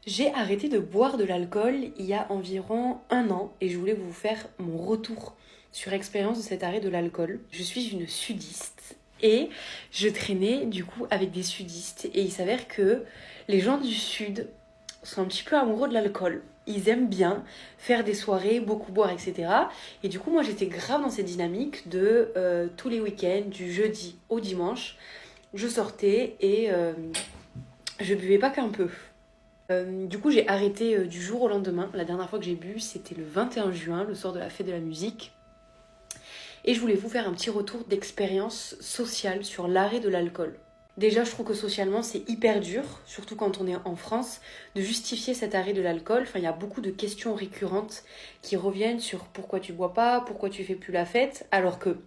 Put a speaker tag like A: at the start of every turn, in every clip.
A: J'ai arrêté de boire de l'alcool il y a environ un an et je voulais vous faire mon retour sur l'expérience de cet arrêt de l'alcool. Je suis une sudiste et je traînais du coup avec des sudistes et il s'avère que les gens du sud sont un petit peu amoureux de l'alcool. Ils aiment bien faire des soirées, beaucoup boire, etc. Et du coup, moi, j'étais grave dans cette dynamique de tous les week-ends, du jeudi au dimanche, je sortais et je buvais pas qu'un peu. Du coup, j'ai arrêté du jour au lendemain. La dernière fois que j'ai bu, c'était le 21 juin, le soir de la fête de la musique. Et je voulais vous faire un petit retour d'expérience sociale sur l'arrêt de l'alcool. Déjà, je trouve que socialement, c'est hyper dur, surtout quand on est en France, de justifier cet arrêt de l'alcool. Enfin, il y a beaucoup de questions récurrentes qui reviennent sur pourquoi tu bois pas, pourquoi tu fais plus la fête, alors que,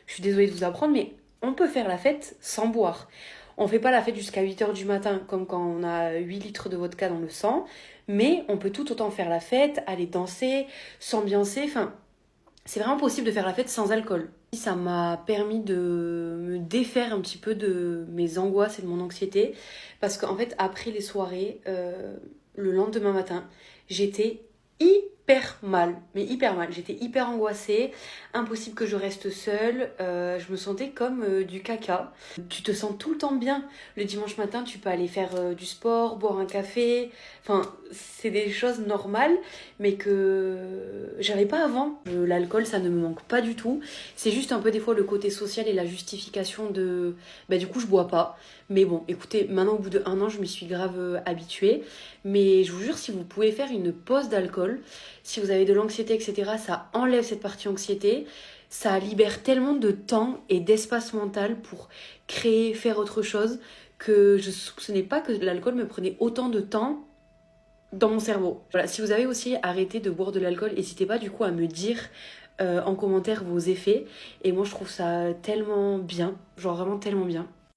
A: je suis désolée de vous apprendre, mais on peut faire la fête sans boire. On fait pas la fête jusqu'à 8 heures du matin, comme quand on a 8 litres de vodka dans le sang, mais on peut tout autant faire la fête, aller danser, s'ambiancer, enfin, c'est vraiment possible de faire la fête sans alcool. Ça m'a permis de me défaire un petit peu de mes angoisses et de mon anxiété, parce qu'en fait, après les soirées, le lendemain matin, j'étais hyper mal, mais hyper mal. J'étais hyper angoissée, impossible que je reste seule, je me sentais comme du caca. Tu te sens tout le temps bien. Le dimanche matin, tu peux aller faire du sport, boire un café, enfin, c'est des choses normales, mais que j'avais pas avant. L'alcool, ça ne me manque pas du tout. C'est juste un peu des fois le côté social et la justification de bah du coup je bois pas. Mais bon, écoutez, maintenant au bout d'un an, je m'y suis grave habituée. Mais je vous jure, si vous pouvez faire une pause d'alcool, si vous avez de l'anxiété, etc., ça enlève cette partie anxiété. Ça libère tellement de temps et d'espace mental pour créer, faire autre chose, que je soupçonnais pas que l'alcool me prenait autant de temps dans mon cerveau. Voilà, si vous avez aussi arrêté de boire de l'alcool, n'hésitez pas du coup à me dire en commentaire vos effets. Et moi je trouve ça tellement bien, genre vraiment tellement bien.